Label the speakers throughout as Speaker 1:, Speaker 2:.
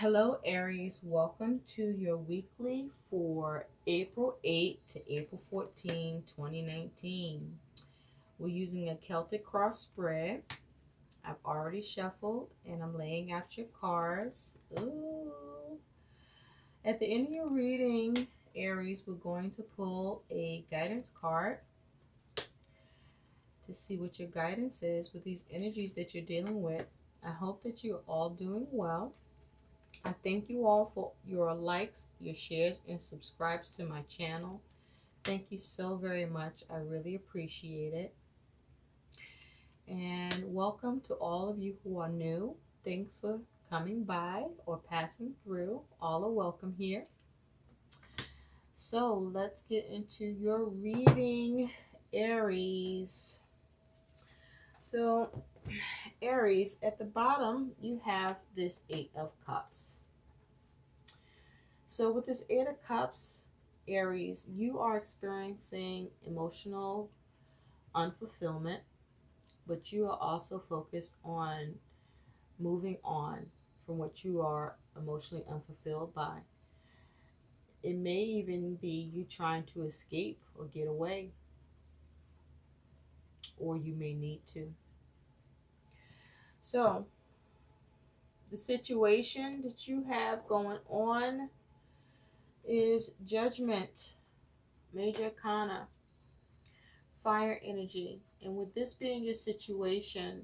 Speaker 1: Hello, Aries. Welcome to your weekly for April 8th to April 14, 2019. We're using a Celtic cross spread. I've already shuffled and I'm laying out your cards. Ooh. At the end of your reading, Aries, we're going to pull a guidance card to see what your guidance is with these energies that you're dealing with. I hope that you're all doing well. I thank you all for your likes, your shares, and subscribes to my channel. Thank you so very much. I really appreciate it. And welcome to all of you who are new. Thanks for coming by or passing through. All are welcome here. So let's get into your reading, Aries. So, Aries, at the bottom, you have this Eight of Cups. So with this Eight of Cups, Aries, you are experiencing emotional unfulfillment, but you are also focused on moving on from what you are emotionally unfulfilled by. It may even be you trying to escape or get away, or you may need to. So, the situation that you have going on is Judgment, Major Arcana, Fire energy. And with this being your situation,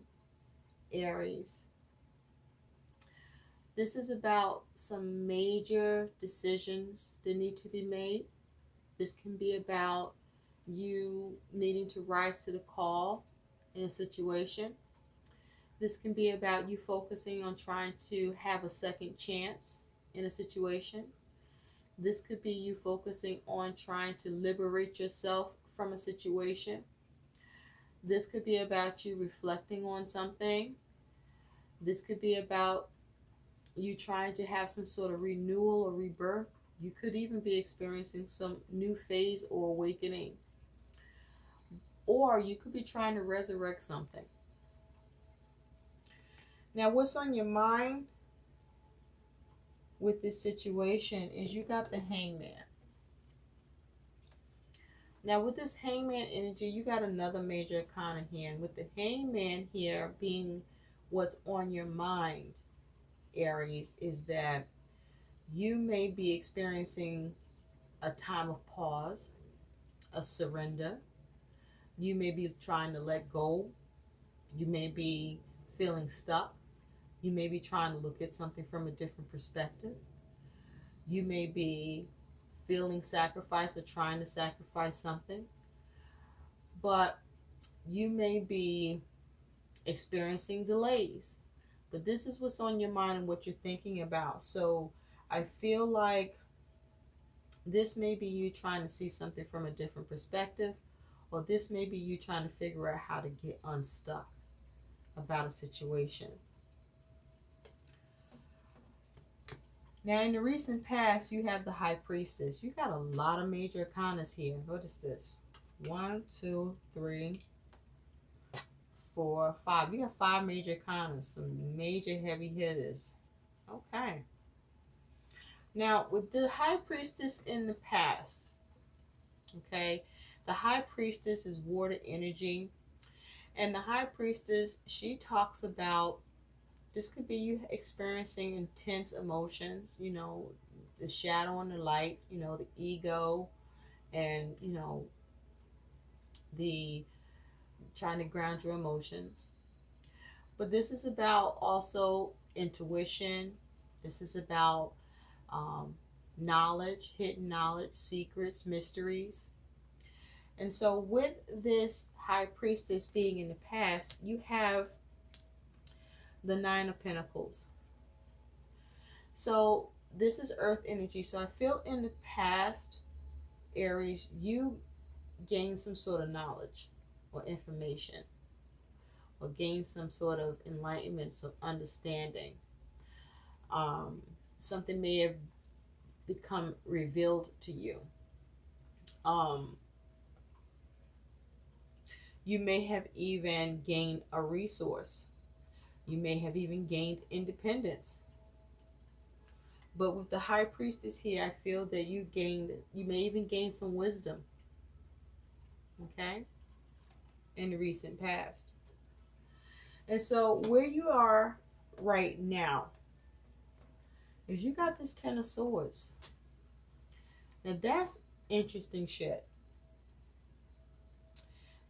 Speaker 1: Aries, this is about some major decisions that need to be made. This can be about you needing to rise to the call in a situation. This can be about you focusing on trying to have a second chance in a situation. This could be you focusing on trying to liberate yourself from a situation. This could be about you reflecting on something. This could be about you trying to have some sort of renewal or rebirth. You could even be experiencing some new phase or awakening. Or you could be trying to resurrect something. Now, what's on your mind with this situation is you got the Hangman. Now, with this Hangman energy, you got another major arcana here. And with the Hangman here being what's on your mind, Aries, is that you may be experiencing a time of pause, a surrender. You may be trying to let go. You may be feeling stuck. You may be trying to look at something from a different perspective. You may be feeling sacrifice or trying to sacrifice something. But you may be experiencing delays. But this is what's on your mind and what you're thinking about. So I feel like this may be you trying to see something from a different perspective, or this may be you trying to figure out how to get unstuck about a situation. Now, in the recent past, you have the High Priestess. You got a lot of major arcanas here. What is this? 1, 2, 3, 4, 5. You got 5 major arcanas, some major heavy hitters. Okay. Now, with the High Priestess in the past, okay, the High Priestess is water energy. And the High Priestess, she talks about, this could be you experiencing intense emotions, the shadow and the light, the ego, and, the trying to ground your emotions. But this is about also intuition. This is about knowledge, hidden knowledge, secrets, mysteries. And so with this High Priestess being in the past, you have the Nine of Pentacles. So this is earth energy. So I feel in the past, Aries, you gained some sort of knowledge or information, or gained some sort of enlightenment, some understanding. Something may have become revealed to you. You may have even gained a resource. You may have even gained independence. But with the High Priestess here, I feel that you may even gain some wisdom, okay, in the recent past. And so where you are right now is you got this Ten of Swords. Now that's interesting shit.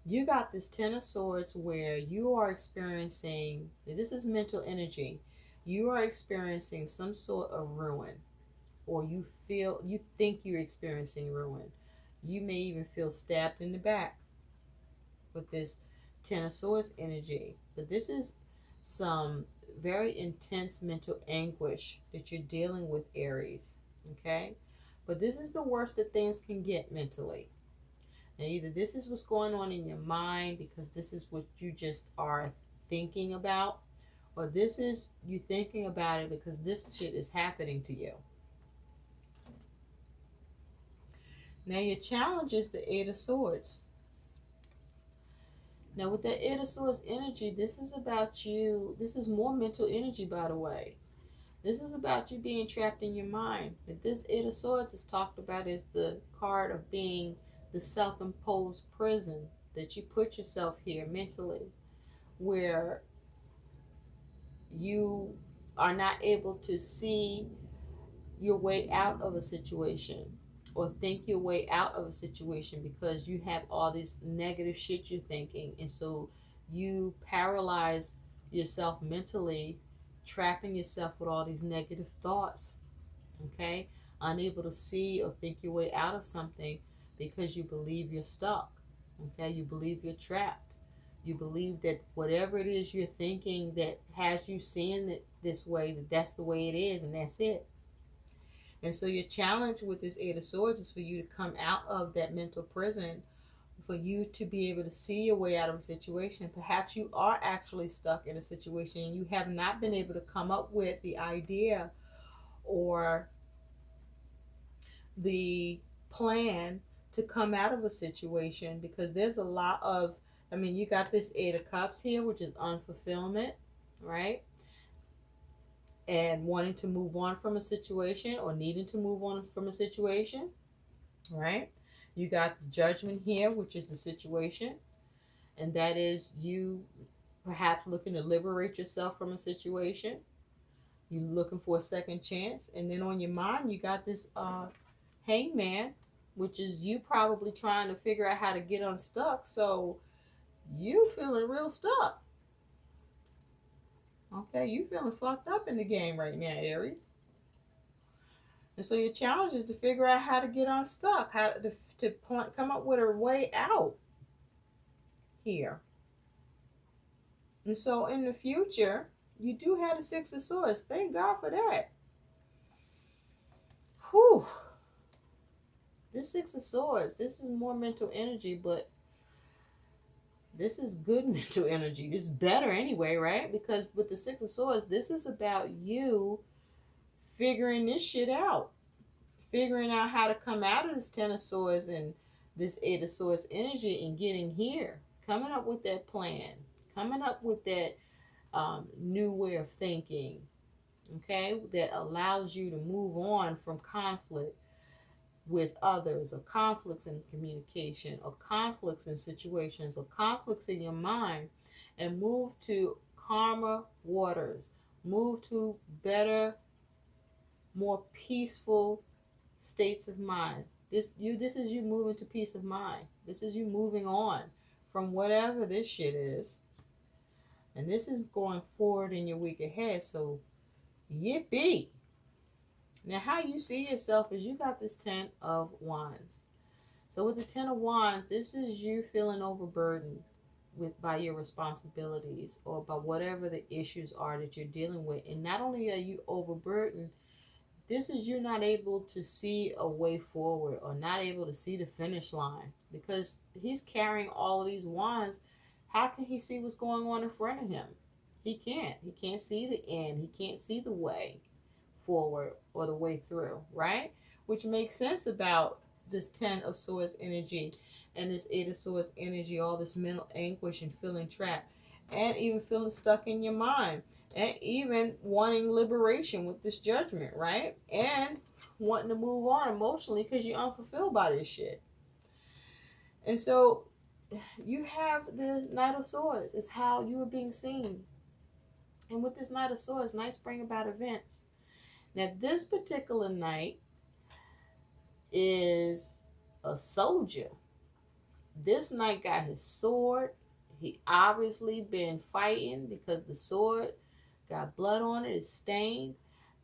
Speaker 1: You got this Ten of Swords where you are experiencing, this is mental energy, you are experiencing some sort of ruin, or you think you're experiencing ruin. You may even feel stabbed in the back with this Ten of Swords energy. But this is some very intense mental anguish that you're dealing with, Aries. Okay? But this is the worst that things can get mentally. Now, either this is what's going on in your mind because this is what you just are thinking about, or this is you thinking about it because this shit is happening to you. Now, your challenge is the Eight of Swords. Now, with that Eight of Swords energy, this is about you. This is more mental energy, by the way. This is about you being trapped in your mind. But this Eight of Swords is talked about as the card of being the self-imposed prison that you put yourself here mentally, where you are not able to see your way out of a situation or think your way out of a situation because you have all this negative shit you're thinking, and so you paralyze yourself mentally, trapping yourself with all these negative thoughts, okay, unable to see or think your way out of something because you believe you're stuck, okay, you believe you're trapped, you believe that whatever it is you're thinking that has you seeing it this way, that that's the way it is and that's it. And so your challenge with this Eight of Swords is for you to come out of that mental prison, for you to be able to see your way out of a situation. Perhaps you are actually stuck in a situation and you have not been able to come up with the idea or the plan to come out of a situation, because there's a lot of, I mean, you got this Eight of Cups here, which is unfulfillment, right? And wanting to move on from a situation or needing to move on from a situation, right? You got the Judgment here, which is the situation, and that is you perhaps looking to liberate yourself from a situation. You looking for a second chance. And then on your mind, you got this Hangman, which is you probably trying to figure out how to get unstuck. So you feeling real stuck. Okay, you feeling fucked up in the game right now, Aries. And so your challenge is to figure out how to get unstuck, how to come up with a way out here. And so in the future, you do have the Six of Swords. Thank God for that. Whew. This Six of Swords, this is more mental energy, but this is good mental energy. This is better anyway, right? Because with the Six of Swords, this is about you figuring this shit out. Figuring out how to come out of this Ten of Swords and this Eight of Swords energy and getting here. Coming up with that plan. Coming up with that new way of thinking. Okay? That allows you to move on from conflict with others, or conflicts in communication, or conflicts in situations, or conflicts in your mind, and move to calmer waters. Move to better, more peaceful states of mind. This is you moving to peace of mind. This is you moving on from whatever this shit is. And this is going forward in your week ahead. So yippee. Now how you see yourself is you got this Ten of Wands. So with the Ten of Wands, this is you feeling overburdened by your responsibilities or by whatever the issues are that you're dealing with. And not only are you overburdened, this is you not able to see a way forward or not able to see the finish line, because he's carrying all of these wands. How can he see what's going on in front of him? He can't. He can't see the end. He can't see the way forward or the way through, right? Which makes sense about this Ten of Swords energy and this Eight of Swords energy, all this mental anguish and feeling trapped and even feeling stuck in your mind. and even wanting liberation with this judgment, right? And wanting to move on emotionally because you're unfulfilled by this shit. And so you have the Knight of Swords. It's how you are being seen. And with this Knight of Swords, knights bring about events. Now, this particular knight is a soldier. This knight got his sword. He obviously been fighting because the sword got blood on it. It's stained.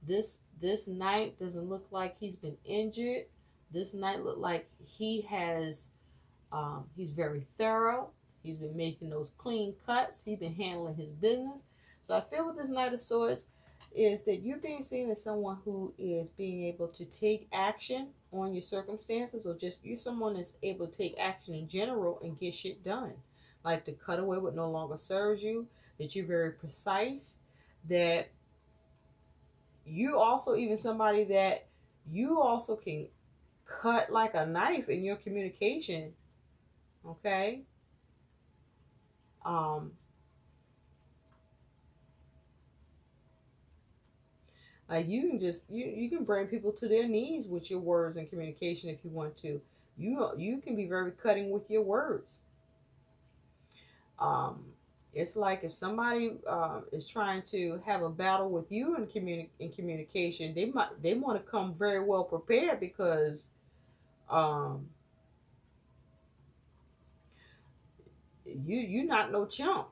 Speaker 1: This knight doesn't look like he's been injured. This knight look like he's very thorough. He's been making those clean cuts. He's been handling his business. So I feel with this Knight of Swords is that you're being seen as someone who is being able to take action on your circumstances, or just you're someone that's able to take action in general and get shit done. Like to cut away what no longer serves you, that you're very precise, that you also even somebody that you also can cut like a knife in your communication. Okay. Um, like you can just you can bring people to their knees with your words and communication if you want to. You can be very cutting with your words. Um, it's like if somebody is trying to have a battle with you in communication, they want to come very well prepared because um, you're not no chump.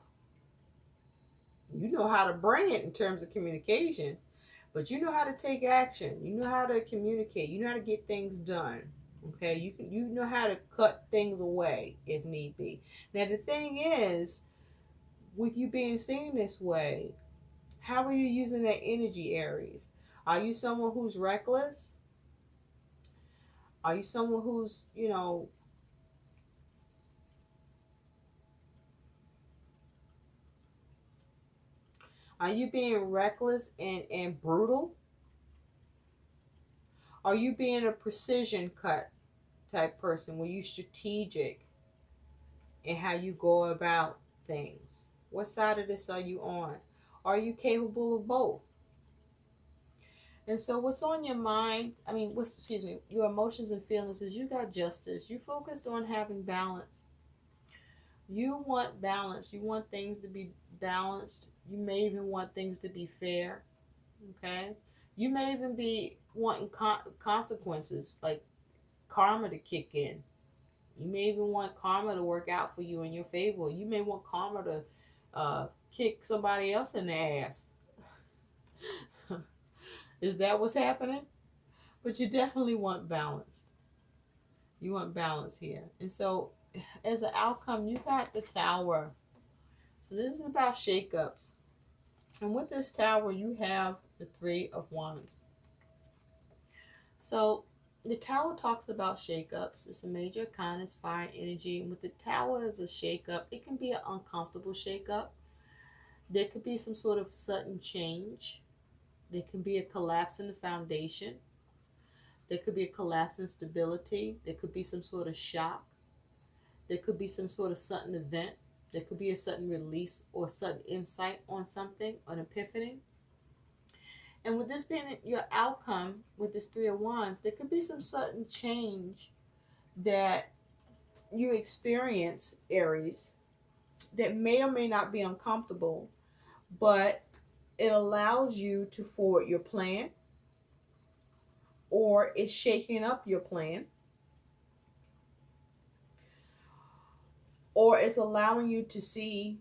Speaker 1: You know how to bring it in terms of communication, but you know how to take action. You know how to communicate. You know how to get things done. Okay, you know how to cut things away if need be. Now the thing is, with you being seen this way, how are you using that energy, Aries? Are you someone who's reckless? Are you someone who's, are you being reckless and brutal? Are you being a precision cut type person? Were you strategic in how you go about things? What side of this are you on? Are you capable of both? And so, what's on your mind? I mean, excuse me, your emotions and feelings is you got justice. You focused on having balance. You want balance. You want things to be balanced. You may even want things to be fair. Okay. You may even be wanting consequences like karma to kick in. You may even want karma to work out for you in your favor. You may want karma to kick somebody else in the ass. Is that what's happening? But you definitely want balance. You want balance here. And so, as an outcome, you got the Tower. So, this is about shakeups. And with this Tower, you have the Three of Wands. So, the Tower talks about shakeups. It's a major arcana, it's fire energy. And with the Tower as a shakeup, it can be an uncomfortable shakeup. There could be some sort of sudden change. There can be a collapse in the foundation. There could be a collapse in stability. There could be some sort of shock. There could be some sort of sudden event. There could be a sudden release or sudden insight on something, an epiphany. And with this being your outcome with this Three of Wands, there could be some sudden change that you experience, Aries, that may or may not be uncomfortable, but it allows you to forward your plan, or it's shaking up your plan, or it's allowing you to see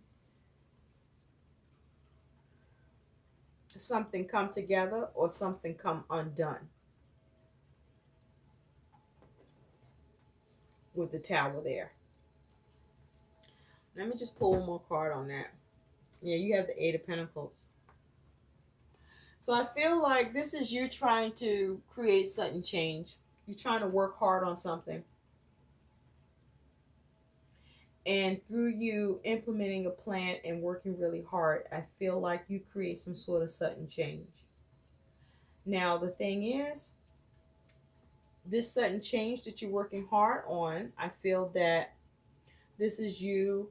Speaker 1: something come together or something come undone with the Tower there. Let me just pull one more card on that. Yeah, you have the Eight of Pentacles. So I feel like this is you trying to create sudden change. You're trying to work hard on something. And through you implementing a plan and working really hard, I feel like you create some sort of sudden change. Now, the thing is, this sudden change that you're working hard on, I feel that this is you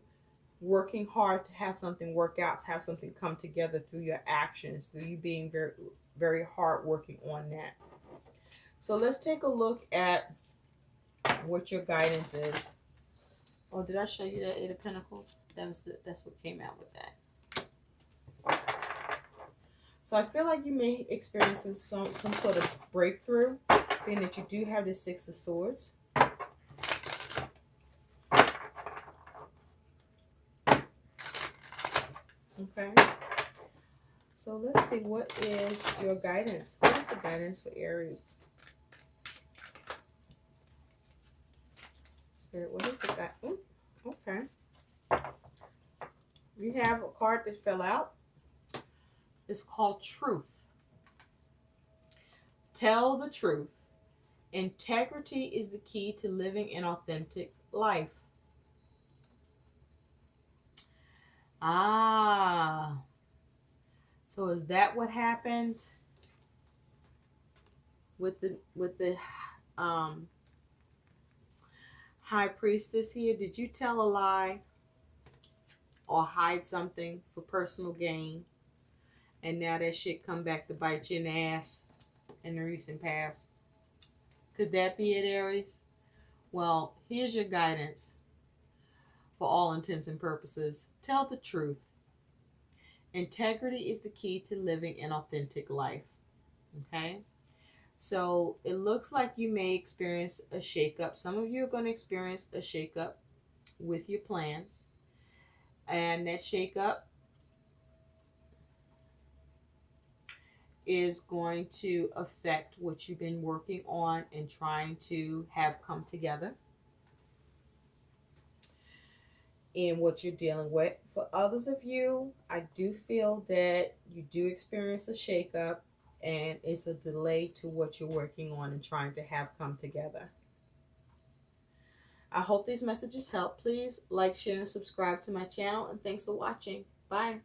Speaker 1: working hard to have something work out, to have something come together through your actions, through you being very, very hard working on that. So let's take a look at what your guidance is. Oh, did I show you that Eight of Pentacles? That's what came out with that. So I feel like you may experience some sort of breakthrough, being that you do have the Six of Swords. Okay. So let's see, what is your guidance? What is the guidance for Aries? Spirit, what is the guidance? Okay. You have a card that fell out. It's called Truth. Tell the truth. Integrity is the key to living an authentic life. Ah. So is that what happened with the High Priestess here? Did you tell a lie or hide something for personal gain, and now that shit come back to bite you in the ass in the recent past? Could that be it, Aries? Well, here's your guidance for all intents and purposes. Tell the truth. Integrity is the key to living an authentic life. Okay? So it looks like you may experience a shakeup. Some of you are going to experience a shakeup with your plans. And that shakeup is going to affect what you've been working on and trying to have come together in what you're dealing with. For others of you, I do feel that you do experience a shakeup, and it's a delay to what you're working on and trying to have come together. I hope these messages help. Please like, share, and subscribe to my channel, and thanks for watching. Bye.